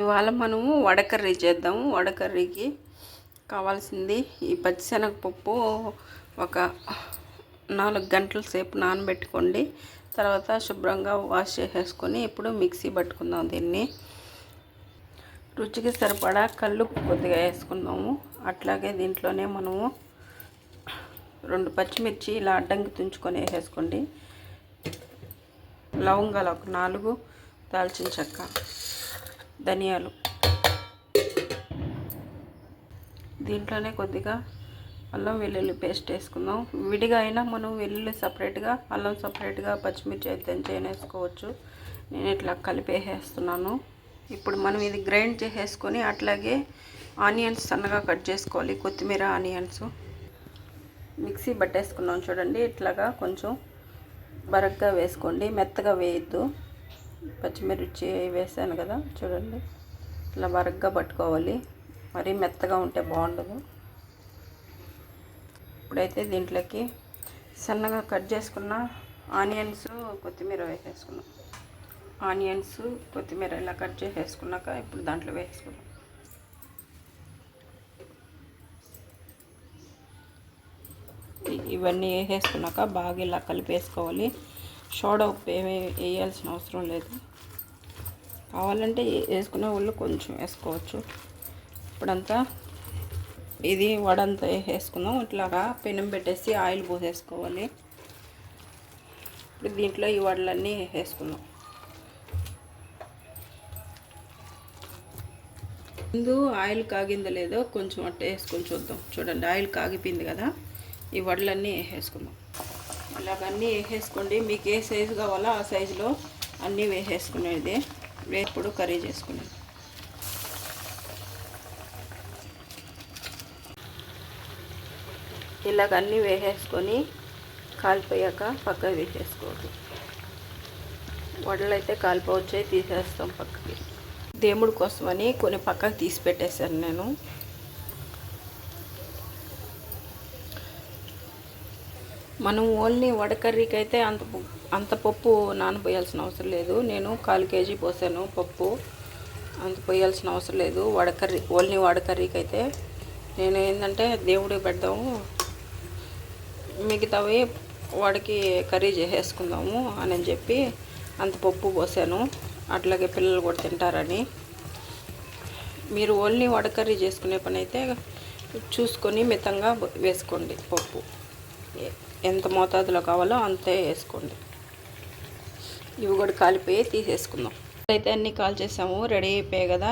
ఇవాళ మనము వడకర్రీ చేద్దాము. వడకర్రీకి కావాల్సింది ఈ పచ్చిశనగపప్పు ఒక 4 గంటల సేపు నానబెట్టుకోండి. తర్వాత శుభ్రంగా వాష్ చేసేసుకొని ఇప్పుడు మిక్సీ పట్టుకుందాం. దీన్ని రుచికి సరిపడా కల్లుప్పు కొద్దిగా వేసుకుందాము. అట్లాగే దీంట్లోనే మనము 2 పచ్చిమిర్చి ఇలా అడ్డంకి తుంచుకొని వేసేసుకోండి. లవంగాలు ఒక 4, దాల్చిన చెక్క, ధనియాలు. దీంట్లోనే కొద్దిగా అల్లం వెల్లుల్లి పేస్ట్ వేసుకుందాం. విడిగా అయినా మనం వెల్లుల్లి సపరేట్గా, అల్లం సపరేట్గా, పచ్చిమిర్చి అయితే వేసుకోవచ్చు. నేను ఇట్లా కలిపి వేసేస్తున్నాను. ఇప్పుడు మనం ఇది గ్రైండ్ చేసేసుకొని అట్లాగే ఆనియన్స్ సన్నగా కట్ చేసుకోవాలి. కొత్తిమీర, ఆనియన్స్ మిక్సీ పట్టేసుకున్నాం. చూడండి ఇట్లాగా కొంచెం బరగ్గా వేసుకోండి, మెత్తగా వేయద్దు. పచ్చిమిర్చి వేసాను కదా, చూడండి ఇట్లా బరగ్గా పట్టుకోవాలి. మరీ మెత్తగా ఉంటే బాగుండదు. ఇప్పుడైతే దీంట్లోకి సన్నగా కట్ చేసుకున్న ఆనియన్స్, కొత్తిమీర వేసేసుకున్నాం. ఆనియన్స్, కొత్తిమీర ఇలా కట్ చేసేసుకున్నాక ఇప్పుడు దాంట్లో వేసుకున్నాం. ఇవన్నీ వేసేసుకున్నాక బాగా ఇలా కలిపేసుకోవాలి. సోడా ఉప్పు ఏమీ వేయాల్సిన అవసరం లేదు. కావాలంటే వేసుకునే వాళ్ళు కొంచెం వేసుకోవచ్చు. ఇప్పుడంతా ఇది వడంతా వేసేసుకుందాం. ఇట్లాగా పెనం పెట్టేసి ఆయిల్ పోసేసుకోవాలి. ఇప్పుడు దీంట్లో ఈ వడలన్నీ వేసేసుకుందాం. ముందు ఆయిల్ కాగిందో లేదో కొంచెం అట్ట వేసుకొని చూద్దాం. చూడండి ఆయిల్ కాగిపోయింది కదా. ఈ వడలన్నీ వేసేసుకుందాం. ఇలాగన్నీ వేసేసుకోండి. మీకు ఏ సైజు కావాలో ఆ సైజులో అన్నీ వేసేసుకునేది. వేపుడు కర్రీ చేసుకునేది. ఇలాగ అన్నీ వేసేసుకొని కాలిపోయాక పక్కకు తీసేసుకోవద్దు. వడలు అయితే కాలిపోవచ్చాయి, తీసేస్తాం పక్కకి. దేవుడి కోసమని కొన్ని పక్కకు తీసి పెట్టేశాను నేను. మనం ఓన్లీ వడకర్రీకి అయితే అంత పప్పు నానపోయాల్సిన అవసరం లేదు. నేను 1/4 కేజీ పోసాను పప్పు. అంత పోయాల్సిన అవసరం లేదు. వడకర్రీ ఓన్లీ వడకర్రీకి అయితే నేను ఏంటంటే దేవుడికి పెడదాము, మిగతావి వాడికి కర్రీ చేసేసుకుందాము అని చెప్పి అంత పప్పు పోసాను. అట్లాగే పిల్లలు కూడా తింటారని. మీరు ఓన్లీ వడకర్రీ చేసుకునే పని అయితే చూసుకొని మితంగా వేసుకోండి. పప్పు ఎంత మోతాదులో కావాలో అంతే వేసుకోండి. ఇవి కూడా కాలిపోయి తీసేసుకుందాం. అయితే అన్నీ కాల్ చేసాము, రెడీ అయిపోయాయి కదా.